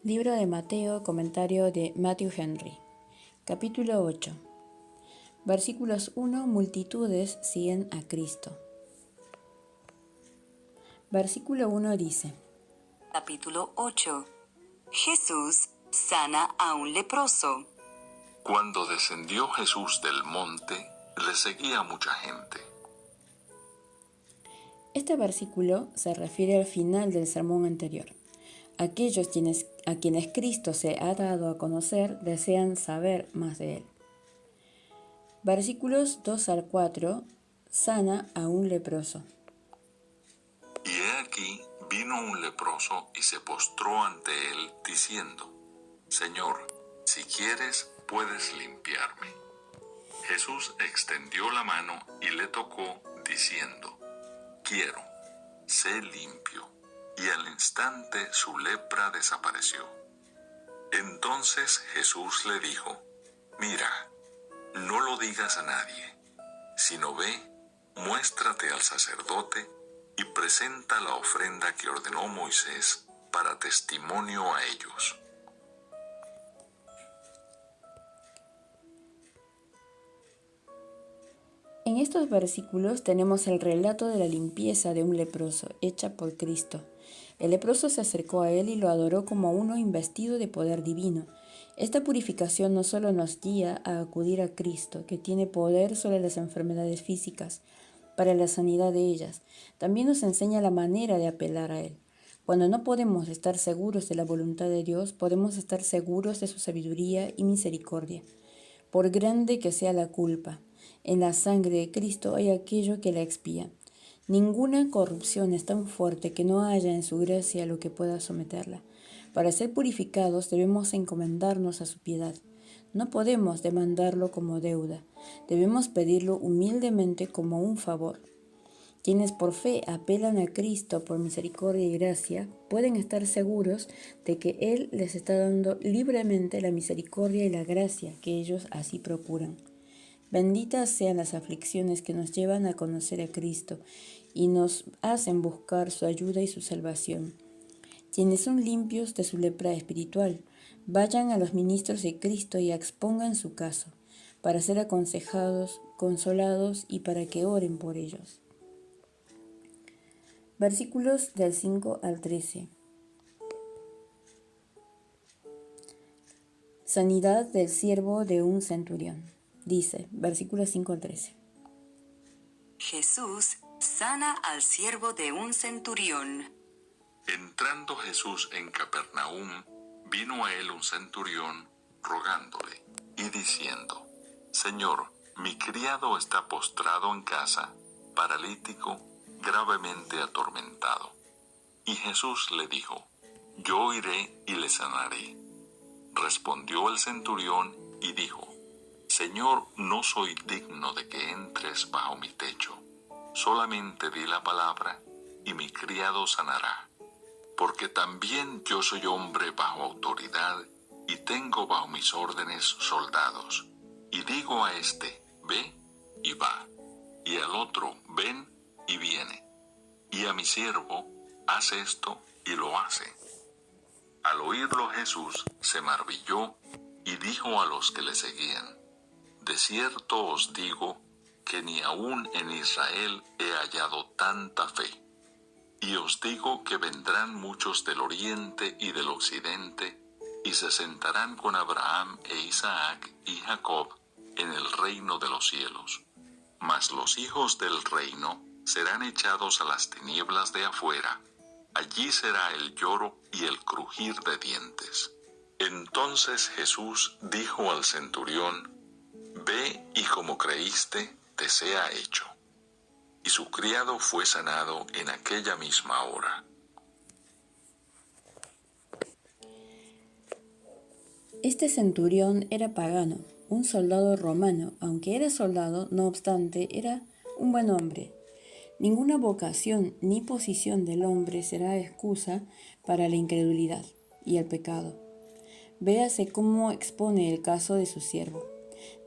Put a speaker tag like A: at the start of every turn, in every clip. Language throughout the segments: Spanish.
A: Libro de Mateo, comentario de Matthew Henry. Capítulo 8. Versículos 1. Multitudes siguen a Cristo. Versículo 1 dice:
B: Capítulo 8. Jesús sana a un leproso.
C: Cuando descendió Jesús del monte, le seguía mucha gente.
A: Este versículo se refiere al final del sermón anterior. Aquellos a quienes Cristo se ha dado a conocer desean saber más de Él. Versículos 2 al 4. Sana a un leproso.
C: Y he aquí, vino un leproso y se postró ante él, diciendo: Señor, si quieres, puedes limpiarme. Jesús extendió la mano y le tocó, diciendo: Quiero, sé limpio. Y al instante su lepra desapareció. Entonces Jesús le dijo: Mira, no lo digas a nadie, sino ve, muéstrate al sacerdote y presenta la ofrenda que ordenó Moisés para testimonio a ellos.
A: En estos versículos tenemos el relato de la limpieza de un leproso, hecha por Cristo. El leproso se acercó a él y lo adoró como uno investido de poder divino. Esta purificación no solo nos guía a acudir a Cristo, que tiene poder sobre las enfermedades físicas, para la sanidad de ellas, también nos enseña la manera de apelar a Él. Cuando no podemos estar seguros de la voluntad de Dios, podemos estar seguros de su sabiduría y misericordia. Por grande que sea la culpa, en la sangre de Cristo hay aquello que la expía. Ninguna corrupción es tan fuerte que no haya en su gracia lo que pueda someterla. Para ser purificados debemos encomendarnos a su piedad. No podemos demandarlo como deuda, debemos pedirlo humildemente como un favor. Quienes por fe apelan a Cristo por misericordia y gracia, pueden estar seguros de que Él les está dando libremente la misericordia y la gracia que ellos así procuran. Benditas sean las aflicciones que nos llevan a conocer a Cristo y nos hacen buscar su ayuda y su salvación. Quienes son limpios de su lepra espiritual, vayan a los ministros de Cristo y expongan su caso, para ser aconsejados, consolados y para que oren por ellos. Versículos del 5 al 13. Sanidad del siervo de un centurión. Dice, versículos 5 al 13.
B: Jesús sana al siervo de un centurión.
C: Entrando Jesús en Capernaum, vino a él un centurión, rogándole y diciendo: Señor, mi criado está postrado en casa, paralítico, gravemente atormentado. Y Jesús le dijo: Yo iré y le sanaré. Respondió el centurión y dijo: Señor, no soy digno de que entres bajo mi techo. Solamente di la palabra y mi criado sanará. Porque también yo soy hombre bajo autoridad y tengo bajo mis órdenes soldados. Y digo a este: ve y va, y al otro: ven y viene, y a mi siervo: haz esto y lo hace. Al oírlo Jesús se maravilló y dijo a los que le seguían: De cierto os digo que ni aun en Israel he hallado tanta fe. Y os digo que vendrán muchos del oriente y del occidente, y se sentarán con Abraham e Isaac y Jacob en el reino de los cielos. Mas los hijos del reino serán echados a las tinieblas de afuera. Allí será el lloro y el crujir de dientes. Entonces Jesús dijo al centurión: Ve y como creíste, te sea hecho. Y su criado fue sanado en aquella misma hora.
A: Este centurión era pagano, un soldado romano. Aunque era soldado, no obstante, era un buen hombre. Ninguna vocación ni posición del hombre será excusa para la incredulidad y el pecado. Véase cómo expone el caso de su siervo.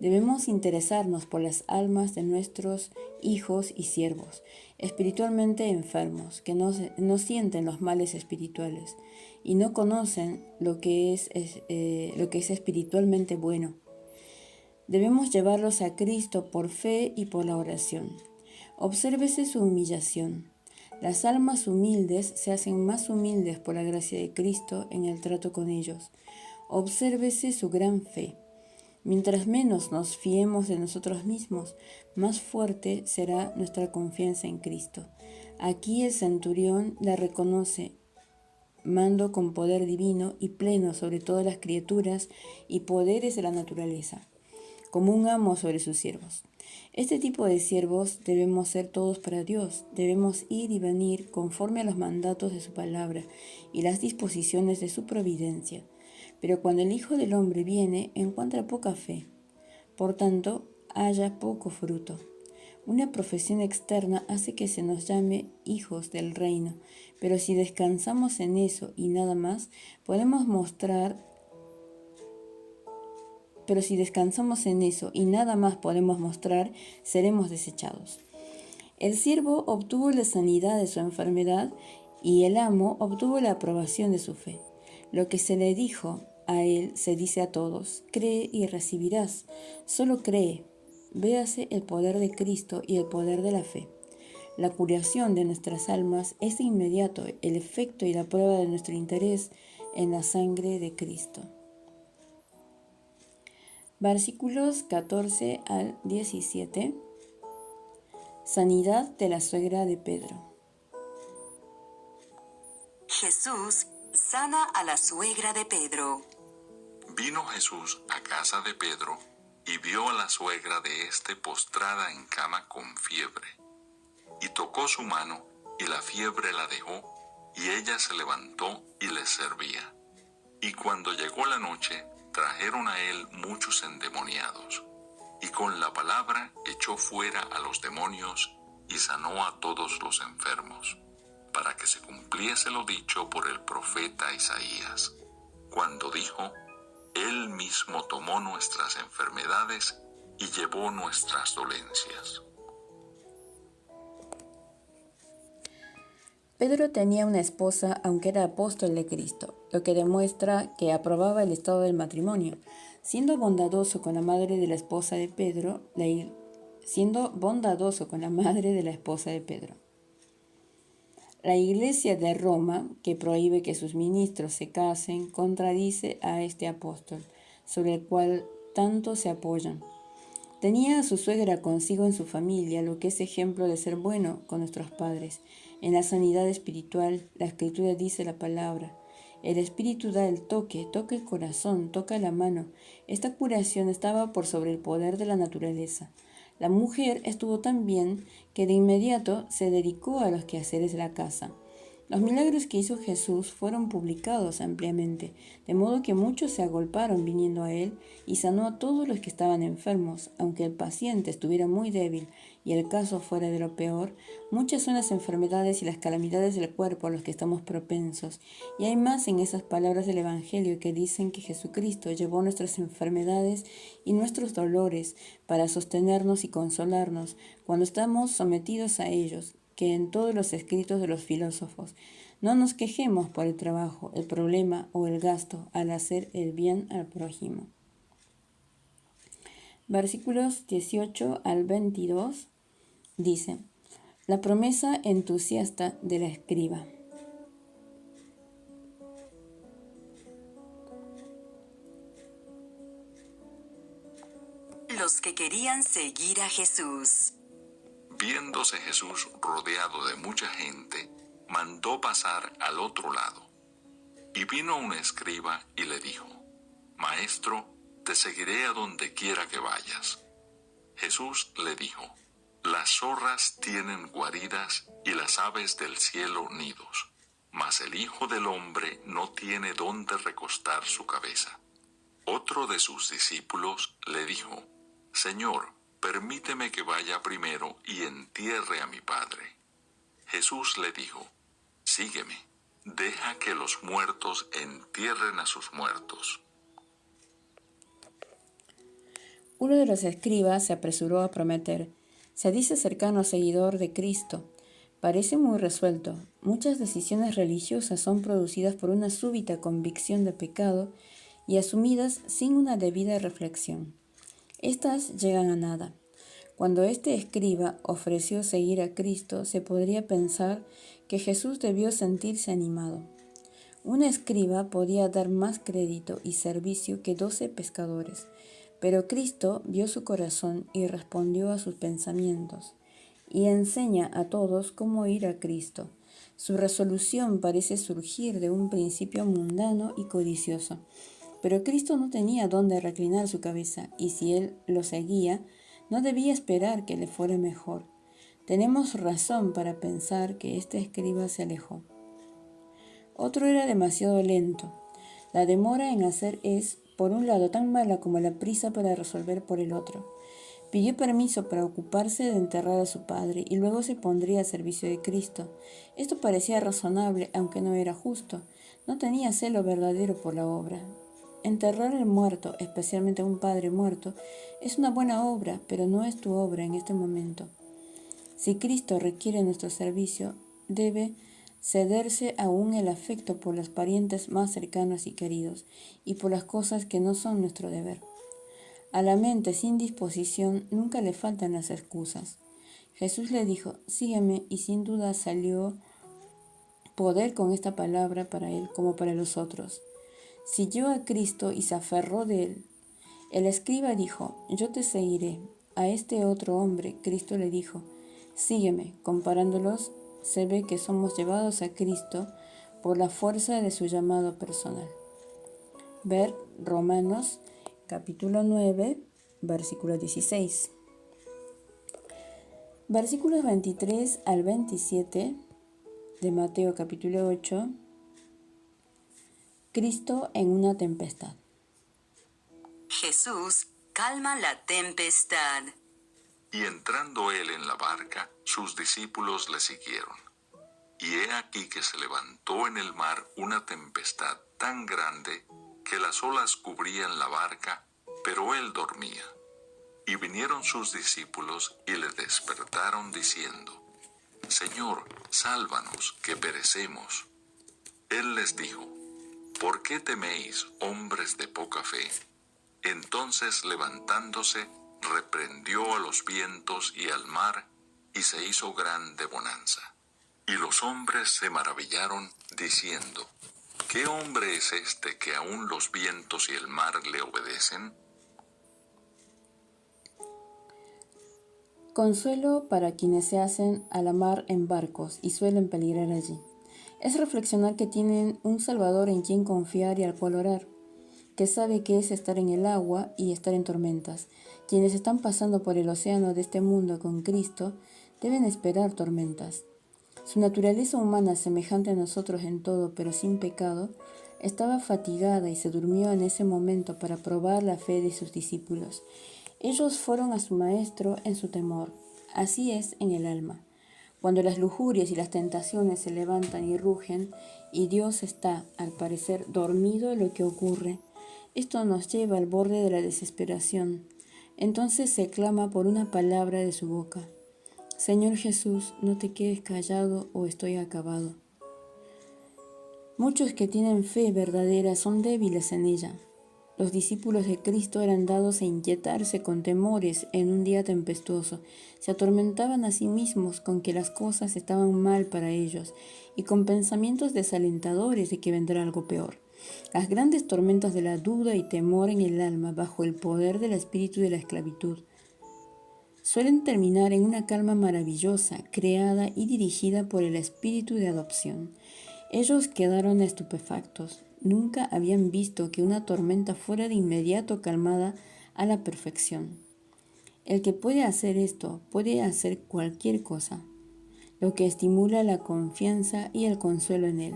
A: Debemos interesarnos por las almas de nuestros hijos y siervos, espiritualmente enfermos, que no sienten los males espirituales y no conocen lo que es espiritualmente bueno. Debemos llevarlos a Cristo por fe y por la oración. Obsérvese su humillación. Las almas humildes se hacen más humildes por la gracia de Cristo en el trato con ellos. Obsérvese su gran fe. Mientras menos nos fiemos de nosotros mismos, más fuerte será nuestra confianza en Cristo. Aquí el centurión la reconoce, mando con poder divino y pleno sobre todas las criaturas y poderes de la naturaleza, como un amo sobre sus siervos. Este tipo de siervos debemos ser todos para Dios. Debemos ir y venir conforme a los mandatos de su palabra y las disposiciones de su providencia. Pero cuando el Hijo del Hombre viene, encuentra poca fe. Por tanto, haya poco fruto. Una profesión externa hace que se nos llame hijos del reino, pero si descansamos en eso y nada más, podemos mostrar seremos desechados. El siervo obtuvo la sanidad de su enfermedad y el amo obtuvo la aprobación de su fe. Lo que se le dijo a él se dice a todos: cree y recibirás. Solo cree. Véase el poder de Cristo y el poder de la fe. La curación de nuestras almas es inmediato, el efecto y la prueba de nuestro interés en la sangre de Cristo. Versículos 14 al 17. Sanidad de la suegra de Pedro.
B: Jesús sana a la suegra de Pedro.
C: Vino Jesús a casa de Pedro y vio a la suegra de éste postrada en cama con fiebre. Y tocó su mano, y la fiebre la dejó, y ella se levantó y les servía. Y cuando llegó la noche, trajeron a él muchos endemoniados, y con la palabra echó fuera a los demonios y sanó a todos los enfermos, para que se cumpliese lo dicho por el profeta Isaías, cuando dijo: Él mismo tomó nuestras enfermedades y llevó nuestras dolencias.
A: Pedro tenía una esposa, aunque era apóstol de Cristo, lo que demuestra que aprobaba el estado del matrimonio. Siendo bondadoso con la madre de la esposa de Pedro, La Iglesia de Roma, que prohíbe que sus ministros se casen, contradice a este apóstol, sobre el cual tanto se apoyan. Tenía a su suegra consigo en su familia, lo que es ejemplo de ser bueno con nuestros padres. En la sanidad espiritual, la Escritura dice la palabra: el Espíritu da el toque, toca el corazón, toca la mano. Esta curación estaba por sobre el poder de la naturaleza. La mujer estuvo tan bien que de inmediato se dedicó a los quehaceres de la casa. Los milagros que hizo Jesús fueron publicados ampliamente, de modo que muchos se agolparon viniendo a él y sanó a todos los que estaban enfermos, aunque el paciente estuviera muy débil y el caso fuera de lo peor. Muchas son las enfermedades y las calamidades del cuerpo a los que estamos propensos, y hay más en esas palabras del Evangelio que dicen que Jesucristo llevó nuestras enfermedades y nuestros dolores para sostenernos y consolarnos cuando estamos sometidos a ellos, que en todos los escritos de los filósofos. No nos quejemos por el trabajo, el problema o el gasto al hacer el bien al prójimo. Versículos 18 al 22 dice: la promesa entusiasta de la escriba.
B: Los que querían seguir a Jesús.
C: Viéndose Jesús rodeado de mucha gente, mandó pasar al otro lado. Y vino un escriba y le dijo: Maestro, te seguiré a donde quiera que vayas. Jesús le dijo: las zorras tienen guaridas y las aves del cielo nidos, mas el Hijo del Hombre no tiene dónde recostar su cabeza. Otro de sus discípulos le dijo: Señor, permíteme que vaya primero y entierre a mi padre. Jesús le dijo: sígueme, deja que los muertos entierren a sus muertos.
A: Uno de los escribas se apresuró a prometer: se dice cercano seguidor de Cristo. Parece muy resuelto. Muchas decisiones religiosas son producidas por una súbita convicción de pecado y asumidas sin una debida reflexión. Estas llegan a nada. Cuando este escriba ofreció seguir a Cristo, se podría pensar que Jesús debió sentirse animado. Un escriba podía dar más crédito y servicio que 12 pescadores, pero Cristo vio su corazón y respondió a sus pensamientos, y enseña a todos cómo ir a Cristo. Su resolución parece surgir de un principio mundano y codicioso, pero Cristo no tenía dónde reclinar su cabeza, y si él lo seguía, no debía esperar que le fuera mejor. Tenemos razón para pensar que este escriba se alejó. Otro era demasiado lento. La demora en hacer es, por un lado, tan mala como la prisa para resolver por el otro. Pidió permiso para ocuparse de enterrar a su padre y luego se pondría al servicio de Cristo. Esto parecía razonable, aunque no era justo. No tenía celo verdadero por la obra. Enterrar al muerto, especialmente a un padre muerto, es una buena obra, pero no es tu obra en este momento. Si Cristo requiere nuestro servicio, debe cederse aún el afecto por los parientes más cercanos y queridos, y por las cosas que no son nuestro deber. A la mente sin disposición nunca le faltan las excusas. Jesús le dijo: sígueme, y sin duda salió poder con esta palabra para él como para los otros. Siguió a Cristo y se aferró de él. El escriba dijo: yo te seguiré. A este otro hombre Cristo le dijo: sígueme. Comparándolos, se ve que somos llevados a Cristo por la fuerza de su llamado personal. Ver Romanos capítulo 9, versículo 16. Versículos 23 al 27 de Mateo capítulo 8. Cristo en una tempestad.
B: Jesús calma la tempestad.
C: Y entrando él en la barca, sus discípulos le siguieron. Y he aquí que se levantó en el mar una tempestad tan grande que las olas cubrían la barca, pero él dormía. Y vinieron sus discípulos y le despertaron diciendo: Señor, sálvanos, que perecemos. Él les dijo: ¿por qué teméis, hombres de poca fe? Entonces, levantándose, reprendió a los vientos y al mar, y se hizo grande bonanza. Y los hombres se maravillaron, diciendo: ¿qué hombre es este que aun los vientos y el mar le obedecen?
A: Consuelo para quienes se hacen a la mar en barcos y suelen peligrar allí. Es reflexionar que tienen un Salvador en quien confiar y al cual orar, que sabe qué es estar en el agua y estar en tormentas. Quienes están pasando por el océano de este mundo con Cristo deben esperar tormentas. Su naturaleza humana, semejante a nosotros en todo, pero sin pecado, estaba fatigada y se durmió en ese momento para probar la fe de sus discípulos. Ellos fueron a su maestro en su temor. Así es en el alma. Cuando las lujurias y las tentaciones se levantan y rugen, y Dios está, al parecer, dormido, lo que ocurre. Esto nos lleva al borde de la desesperación. Entonces se clama por una palabra de su boca: Señor Jesús, no te quedes callado o estoy acabado. Muchos que tienen fe verdadera son débiles en ella. Los discípulos de Cristo eran dados a inquietarse con temores en un día tempestuoso. Se atormentaban a sí mismos con que las cosas estaban mal para ellos y con pensamientos desalentadores de que vendrá algo peor. Las grandes tormentas de la duda y temor en el alma bajo el poder del espíritu de la esclavitud suelen terminar en una calma maravillosa, creada y dirigida por el espíritu de adopción. Ellos quedaron estupefactos. Nunca habían visto que una tormenta fuera de inmediato calmada a la perfección. El que puede hacer esto puede hacer cualquier cosa, lo que estimula la confianza y el consuelo en él,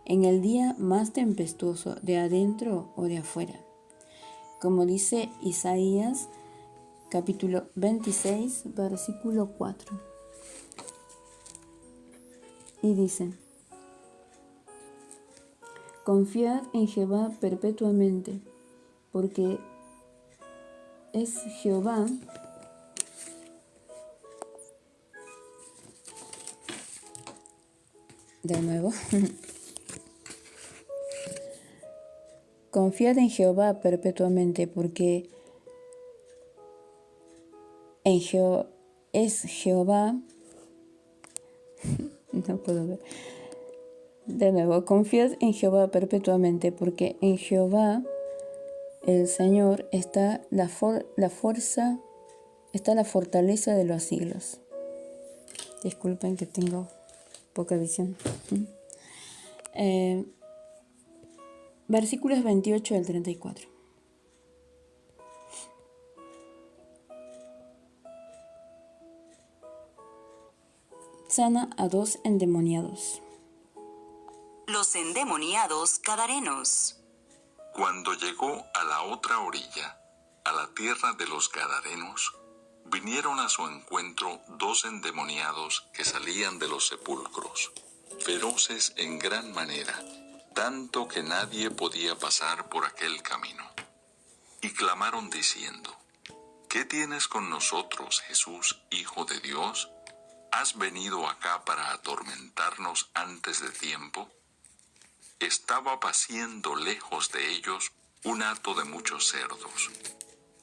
A: en el día más tempestuoso, de adentro o de afuera. Como dice Isaías, capítulo 26, versículo 4. Y dice: confiad en Jehová perpetuamente, porque es Jehová de nuevo. Confiad en Jehová perpetuamente, porque es Jehová. No puedo ver. De nuevo, confiad en Jehová perpetuamente, porque en Jehová, el Señor, está la fortaleza de los siglos. Disculpen que tengo poca visión. Versículos 28 al 34. Sana a 2 endemoniados.
B: Los endemoniados gadarenos.
C: Cuando llegó a la otra orilla, a la tierra de los Gadarenos, vinieron a su encuentro 2 endemoniados que salían de los sepulcros, feroces en gran manera, tanto que nadie podía pasar por aquel camino. Y clamaron diciendo: ¿Qué tienes con nosotros, Jesús, Hijo de Dios? ¿Has venido acá para atormentarnos antes de tiempo? Estaba paciendo lejos de ellos un hato de muchos cerdos.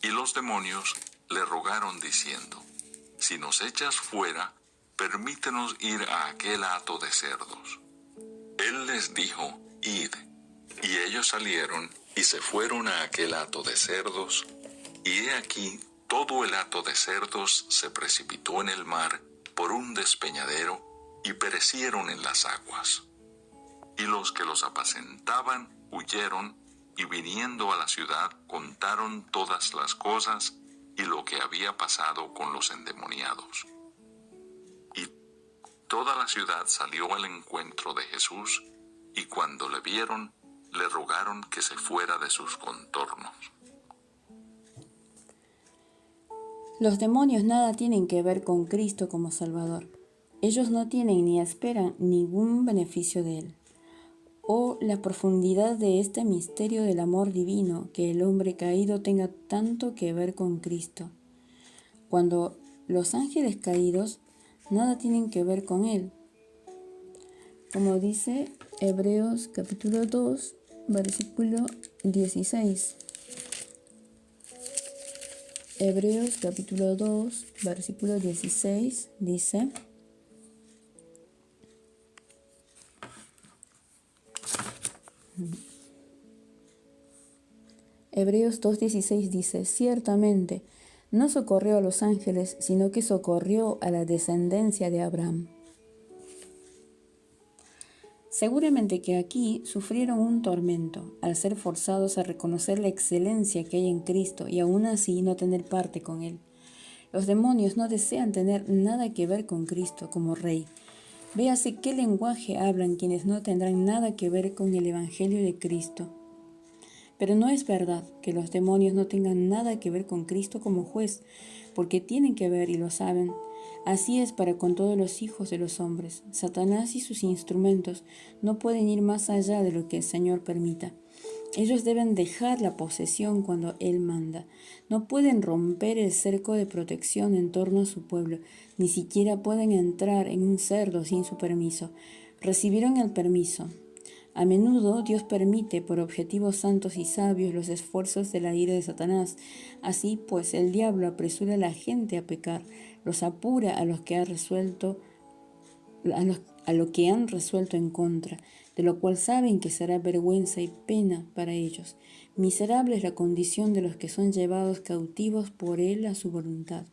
C: Y los demonios le rogaron diciendo: Si nos echas fuera, permítenos ir a aquel hato de cerdos. Él les dijo: Id. Y ellos salieron y se fueron a aquel hato de cerdos, y he aquí todo el hato de cerdos se precipitó en el mar por un despeñadero y perecieron en las aguas. Y los que los apacentaban huyeron, y viniendo a la ciudad contaron todas las cosas y lo que había pasado con los endemoniados. Y toda la ciudad salió al encuentro de Jesús, y cuando le vieron, le rogaron que se fuera de sus contornos.
A: Los demonios nada tienen que ver con Cristo como Salvador. Ellos no tienen ni esperan ningún beneficio de Él. Oh, la profundidad de este misterio del amor divino, que el hombre caído tenga tanto que ver con Cristo, cuando los ángeles caídos nada tienen que ver con Él. Como dice Hebreos capítulo 2, versículo 16. Hebreos capítulo 2, versículo 16 dice: Hebreos 2:16 dice: Ciertamente, no socorrió a los ángeles, sino que socorrió a la descendencia de Abraham. Seguramente que aquí sufrieron un tormento al ser forzados a reconocer la excelencia que hay en Cristo y aún así no tener parte con Él. Los demonios no desean tener nada que ver con Cristo como Rey. Véase qué lenguaje hablan quienes no tendrán nada que ver con el Evangelio de Cristo. Pero no es verdad que los demonios no tengan nada que ver con Cristo como juez, porque tienen que ver y lo saben. Así es para con todos los hijos de los hombres. Satanás y sus instrumentos no pueden ir más allá de lo que el Señor permita. Ellos deben dejar la posesión cuando Él manda. No pueden romper el cerco de protección en torno a su pueblo, ni siquiera pueden entrar en un cerdo sin su permiso. Recibieron el permiso. A menudo Dios permite por objetivos santos y sabios los esfuerzos de la ira de Satanás. Así pues, el diablo apresura a la gente a pecar, los apura a los que han resuelto en contra, de lo cual saben que será vergüenza y pena para ellos. Miserable es la condición de los que son llevados cautivos por él a su voluntad.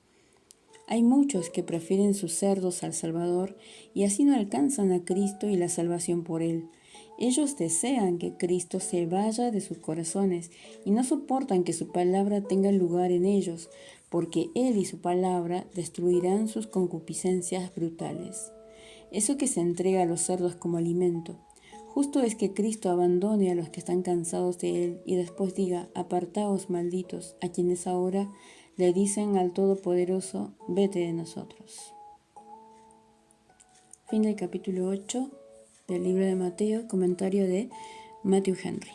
A: Hay muchos que prefieren sus cerdos al Salvador y así no alcanzan a Cristo y la salvación por él. Ellos desean que Cristo se vaya de sus corazones y no soportan que su palabra tenga lugar en ellos, porque Él y su palabra destruirán sus concupiscencias brutales. Eso que se entrega a los cerdos como alimento. Justo es que Cristo abandone a los que están cansados de Él y después diga: apartaos, malditos, a quienes ahora le dicen al Todopoderoso: vete de nosotros. Fin del capítulo 8 del libro de Mateo, comentario de Matthew Henry.